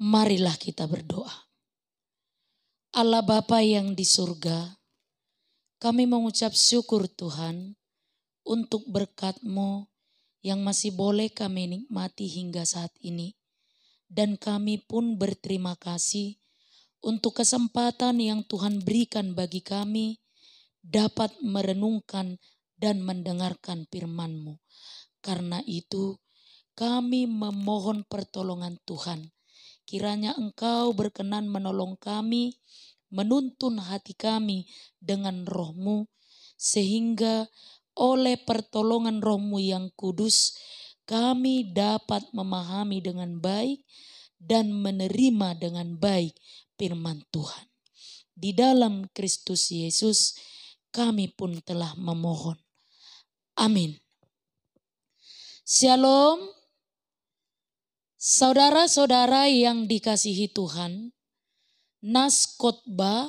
Marilah kita berdoa. Allah Bapa yang di surga, kami mengucap syukur Tuhan untuk berkat-Mu yang masih boleh kami nikmati hingga saat ini. Dan kami pun berterima kasih untuk kesempatan yang Tuhan berikan bagi kami dapat merenungkan dan mendengarkan firman-Mu. Karena itu kami memohon pertolongan Tuhan. Kiranya Engkau berkenan menolong kami, menuntun hati kami dengan Roh-Mu, sehingga oleh pertolongan Roh-Mu yang kudus, kami dapat memahami dengan baik dan menerima dengan baik firman Tuhan. Di dalam Kristus Yesus, kami pun telah memohon. Amin. Shalom. Saudara-saudara yang dikasihi Tuhan, nas khotbah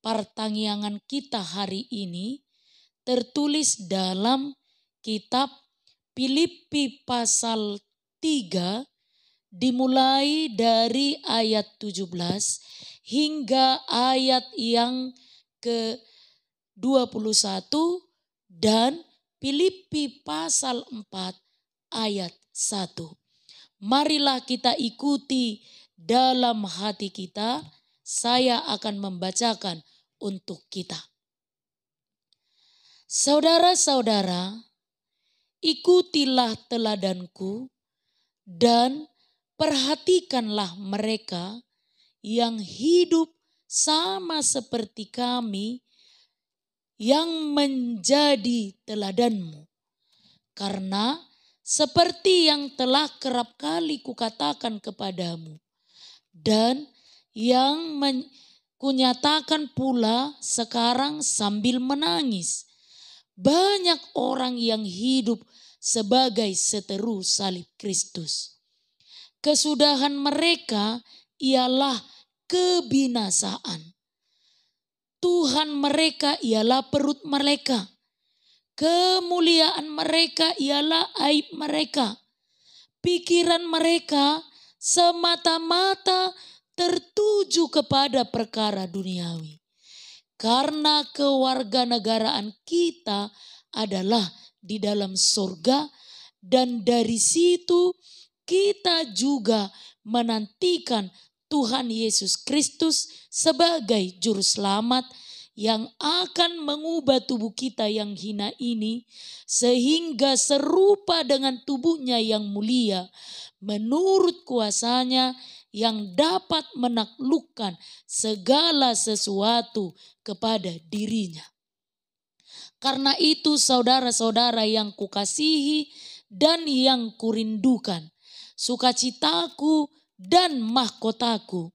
pertanyaan kita hari ini tertulis dalam kitab Filipi pasal 3 dimulai dari ayat 17 hingga ayat yang ke-21 dan Filipi pasal 4 ayat 1. Marilah kita ikuti dalam hati kita. Saya akan membacakan untuk kita. Saudara-saudara, ikutilah teladanku dan perhatikanlah mereka yang hidup sama seperti kami yang menjadi teladanmu. Karena seperti yang telah kerap kali kukatakan kepadamu dan yang kunyatakan pula sekarang sambil menangis. Banyak orang yang hidup sebagai seteru salib Kristus. Kesudahan mereka ialah kebinasaan. Tuhan mereka ialah perut mereka. Kemuliaan mereka ialah aib mereka. Pikiran mereka semata-mata tertuju kepada perkara duniawi. Karena kewarganegaraan kita adalah di dalam surga dan dari situ kita juga menantikan Tuhan Yesus Kristus sebagai juru selamat yang akan mengubah tubuh kita yang hina ini sehingga serupa dengan tubuhnya yang mulia menurut kuasanya yang dapat menaklukkan segala sesuatu kepada dirinya. Karena itu saudara-saudara yang kukasihi dan yang kurindukan, sukacitaku dan mahkotaku,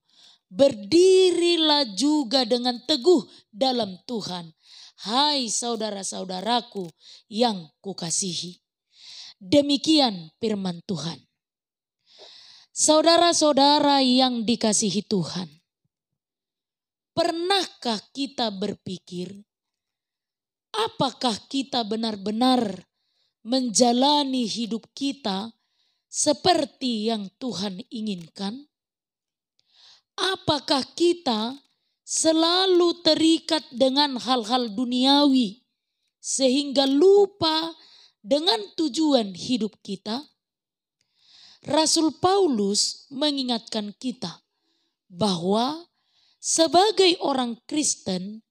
berdirilah juga dengan teguh dalam Tuhan. Hai saudara-saudaraku yang kukasihi. Demikian firman Tuhan. Saudara-saudara yang dikasihi Tuhan. Pernahkah kita berpikir, apakah kita benar-benar menjalani hidup kita seperti yang Tuhan inginkan? Apakah kita selalu terikat dengan hal-hal duniawi sehingga lupa dengan tujuan hidup kita? Rasul Paulus mengingatkan kita bahwa sebagai orang Kristen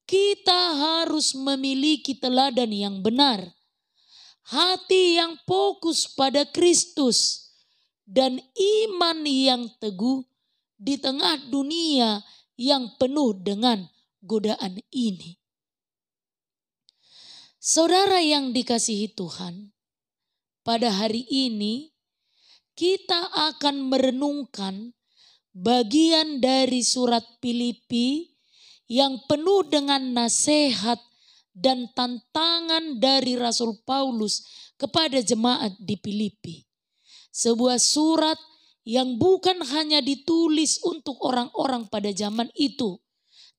kita harus memiliki teladan yang benar, hati yang fokus pada Kristus, dan iman yang teguh di tengah dunia yang penuh dengan godaan ini. Saudara yang dikasihi Tuhan, pada hari ini kita akan merenungkan bagian dari surat Filipi yang penuh dengan nasihat dan tantangan dari Rasul Paulus kepada jemaat di Filipi. Sebuah surat yang bukan hanya ditulis untuk orang-orang pada zaman itu,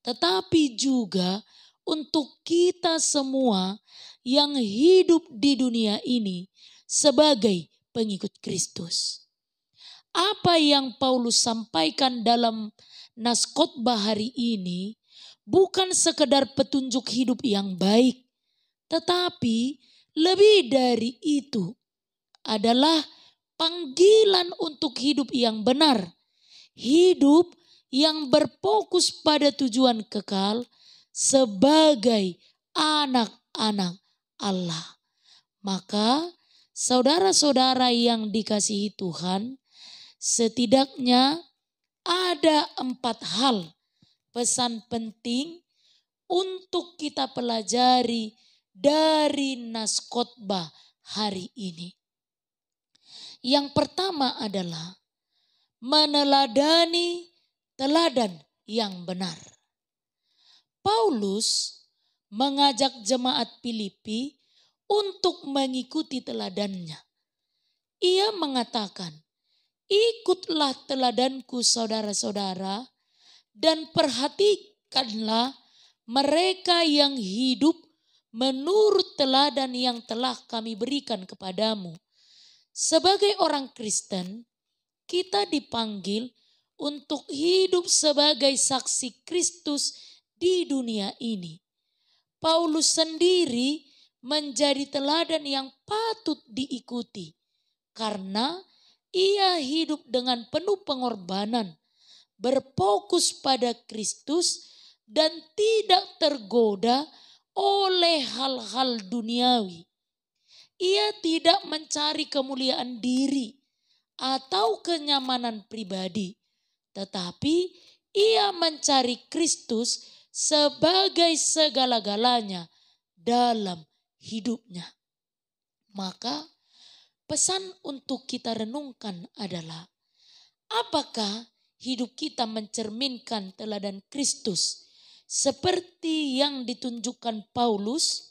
tetapi juga untuk kita semua yang hidup di dunia ini sebagai pengikut Kristus. apa yang Paulus sampaikan dalam nas khotbah hari ini bukan sekedar petunjuk hidup yang baik, tetapi lebih dari itu adalah panggilan untuk hidup yang benar, hidup yang berfokus pada tujuan kekal sebagai anak-anak Allah. Maka saudara-saudara yang dikasihi Tuhan, setidaknya ada 4 hal pesan penting untuk kita pelajari dari nas khotbah hari ini. Yang pertama adalah meneladani teladan yang benar. Paulus mengajak jemaat Filipi untuk mengikuti teladannya. Ia mengatakan, ikutlah teladanku saudara-saudara dan perhatikanlah mereka yang hidup menurut teladan yang telah kami berikan kepadamu. Sebagai orang Kristen, kita dipanggil untuk hidup sebagai saksi Kristus di dunia ini. Paulus sendiri menjadi teladan yang patut diikuti karena ia hidup dengan penuh pengorbanan, berfokus pada Kristus dan tidak tergoda oleh hal-hal duniawi. Ia tidak mencari kemuliaan diri atau kenyamanan pribadi, tetapi ia mencari Kristus sebagai segala-galanya dalam hidupnya. Maka pesan untuk kita renungkan adalah, apakah hidup kita mencerminkan teladan Kristus seperti yang ditunjukkan Paulus?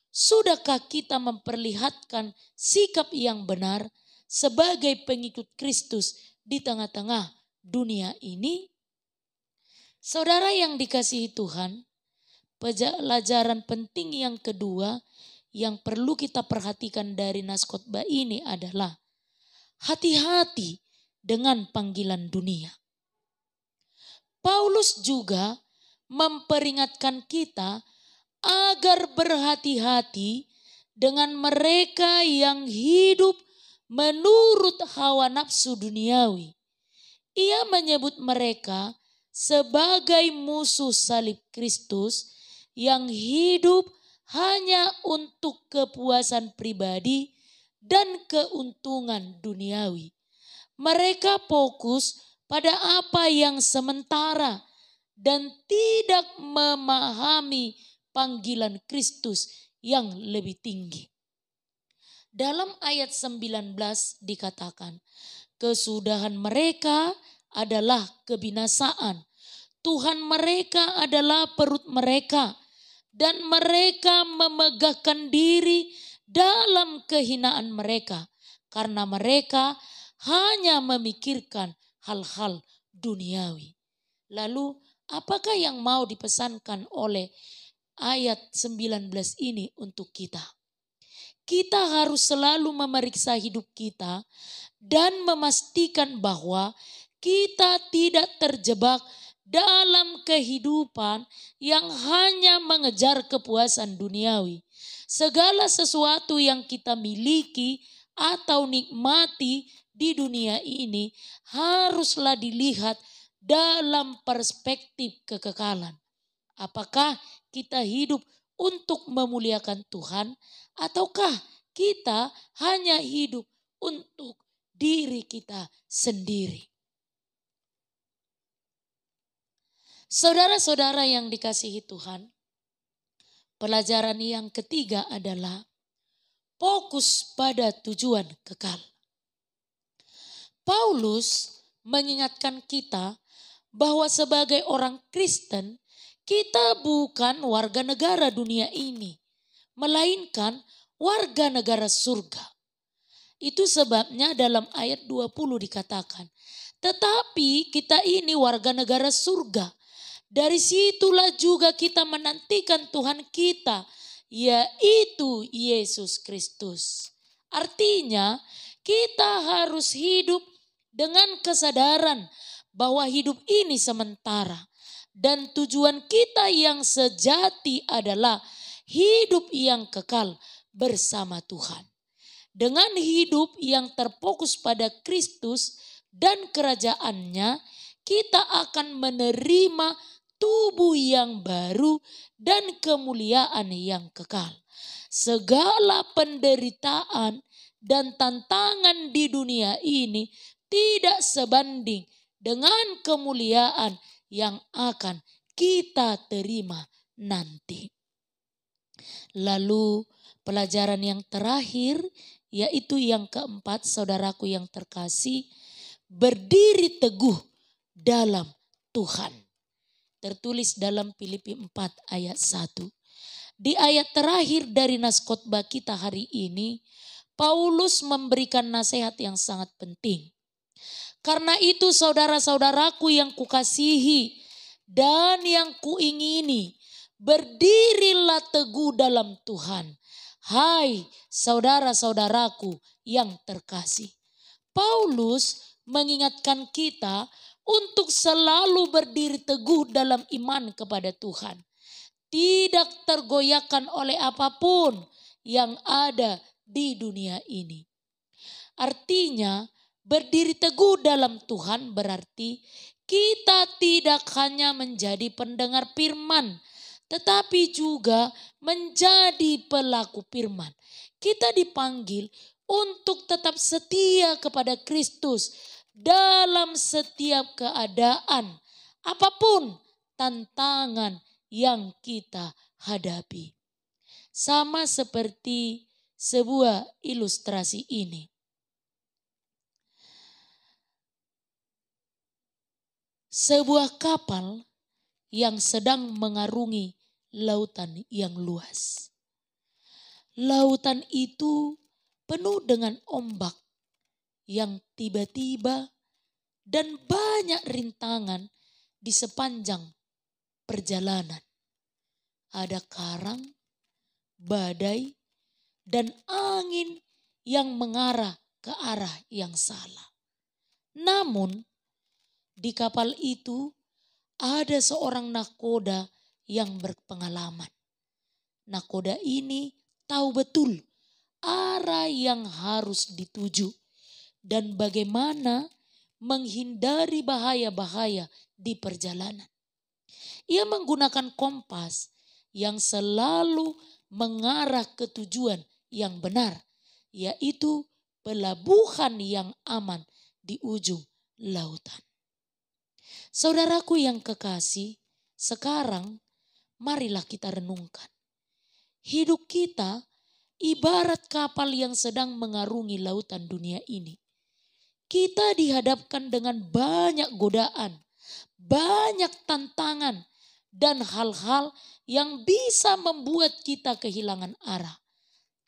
Sudahkah kita memperlihatkan sikap yang benar sebagai pengikut Kristus di tengah-tengah dunia ini? Saudara yang dikasihi Tuhan, pelajaran penting yang kedua yang perlu kita perhatikan dari nas khotbah ini adalah hati-hati dengan panggilan dunia. Paulus juga memperingatkan kita agar berhati-hati dengan mereka yang hidup menurut hawa nafsu duniawi. Ia menyebut mereka sebagai musuh salib Kristus yang hidup hanya untuk kepuasan pribadi dan keuntungan duniawi. Mereka fokus pada apa yang sementara dan tidak memahami panggilan Kristus yang lebih tinggi. Dalam ayat 19 dikatakan, kesudahan mereka adalah kebinasaan. Tuhan mereka adalah perut mereka dan mereka memegahkan diri dalam kehinaan mereka karena mereka hanya memikirkan hal-hal duniawi. Lalu apakah yang mau dipesankan oleh ayat 19 ini untuk kita? Kita harus selalu memeriksa hidup kita dan memastikan bahwa kita tidak terjebak dalam kehidupan yang hanya mengejar kepuasan duniawi. Segala sesuatu yang kita miliki atau nikmati di dunia ini haruslah dilihat dalam perspektif kekekalan. Apakah kita hidup untuk memuliakan Tuhan ataukah kita hanya hidup untuk diri kita sendiri? Saudara-saudara yang dikasihi Tuhan, pelajaran yang ketiga adalah fokus pada tujuan kekal. Paulus mengingatkan kita bahwa sebagai orang Kristen, kita bukan warga negara dunia ini, melainkan warga negara surga. Itu sebabnya dalam ayat 20 dikatakan, tetapi kita ini warga negara surga. Dari situlah juga kita menantikan Tuhan kita, yaitu Yesus Kristus. Artinya kita harus hidup dengan kesadaran bahwa hidup ini sementara dan tujuan kita yang sejati adalah hidup yang kekal bersama Tuhan. Dengan hidup yang terfokus pada Kristus dan kerajaannya, kita akan menerima tubuh yang baru dan kemuliaan yang kekal. Segala penderitaan dan tantangan di dunia ini tidak sebanding dengan kemuliaan yang akan kita terima nanti. Lalu pelajaran yang terakhir, yaitu yang keempat, saudaraku yang terkasih, berdiri teguh dalam Tuhan. Tertulis dalam Filipi 4 ayat 1. Di ayat terakhir dari nas khotbah kita hari ini, Paulus memberikan nasihat yang sangat penting. Karena itu saudara-saudaraku yang kukasihi dan yang kuingini, berdirilah teguh dalam Tuhan. Hai saudara-saudaraku yang terkasih. Paulus mengingatkan kita untuk selalu berdiri teguh dalam iman kepada Tuhan. Tidak tergoyahkan oleh apapun yang ada di dunia ini. Artinya berdiri teguh dalam Tuhan berarti kita tidak hanya menjadi pendengar firman, tetapi juga menjadi pelaku firman. Kita dipanggil untuk tetap setia kepada Kristus dalam setiap keadaan, apapun tantangan yang kita hadapi. Sama seperti sebuah ilustrasi ini. Sebuah kapal yang sedang mengarungi lautan yang luas. Lautan itu penuh dengan ombak yang tiba-tiba dan banyak rintangan di sepanjang perjalanan. Ada karang, badai, dan angin yang mengarah ke arah yang salah. Namun di kapal itu ada seorang nahkoda yang berpengalaman. Nahkoda ini tahu betul arah yang harus dituju dan bagaimana menghindari bahaya-bahaya di perjalanan. Ia menggunakan kompas yang selalu mengarah ke tujuan yang benar, yaitu pelabuhan yang aman di ujung lautan. Saudaraku yang kekasih, sekarang marilah kita renungkan. Hidup kita ibarat kapal yang sedang mengarungi lautan dunia ini. Kita dihadapkan dengan banyak godaan, banyak tantangan, dan hal-hal yang bisa membuat kita kehilangan arah.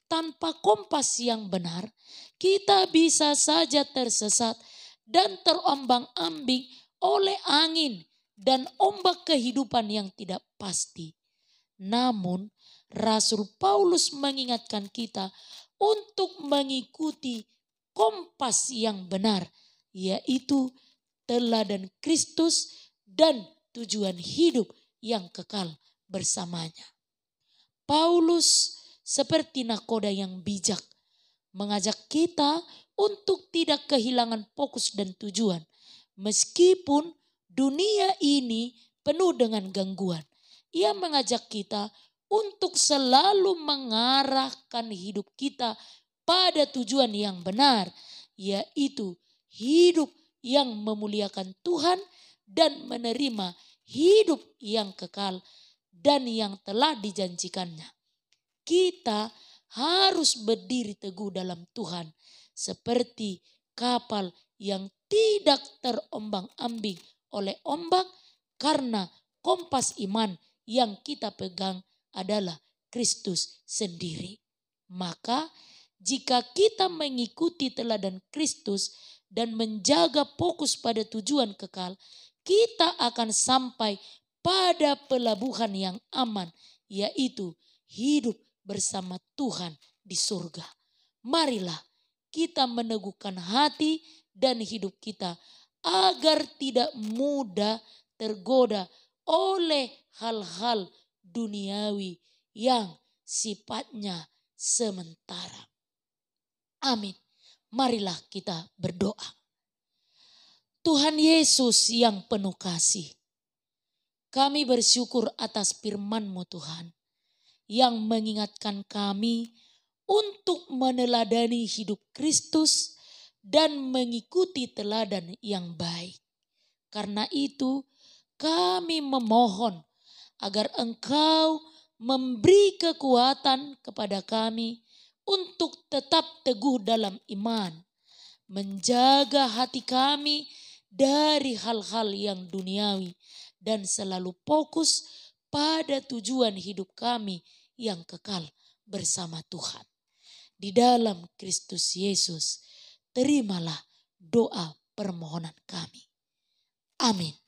Tanpa kompas yang benar, kita bisa saja tersesat dan terombang-ambing oleh angin dan ombak kehidupan yang tidak pasti. Namun, Rasul Paulus mengingatkan kita untuk mengikuti kompas yang benar, yaitu teladan Kristus dan tujuan hidup yang kekal bersamanya. Paulus seperti nahkoda yang bijak mengajak kita untuk tidak kehilangan fokus dan tujuan. Meskipun dunia ini penuh dengan gangguan, ia mengajak kita untuk selalu mengarahkan hidup kita pada tujuan yang benar, yaitu hidup yang memuliakan Tuhan dan menerima hidup yang kekal dan yang telah dijanjikannya. Kita harus berdiri teguh dalam Tuhan seperti kapal yang tidak terombang-ambing oleh ombak karena kompas iman yang kita pegang adalah Kristus sendiri. Maka jika kita mengikuti teladan Kristus dan menjaga fokus pada tujuan kekal, kita akan sampai pada pelabuhan yang aman, yaitu hidup bersama Tuhan di surga. Marilah kita meneguhkan hati dan hidup kita agar tidak mudah tergoda oleh hal-hal duniawi yang sifatnya sementara. Amin. Marilah kita berdoa. Tuhan Yesus yang penuh kasih, kami bersyukur atas firman-Mu Tuhan, yang mengingatkan kami untuk meneladani hidup Kristus dan mengikuti teladan yang baik. Karena itu kami memohon agar Engkau memberi kekuatan kepada kami untuk tetap teguh dalam iman, menjaga hati kami dari hal-hal yang duniawi dan selalu fokus pada tujuan hidup kami yang kekal bersama Tuhan. Di dalam Kristus Yesus, terimalah doa permohonan kami. Amin.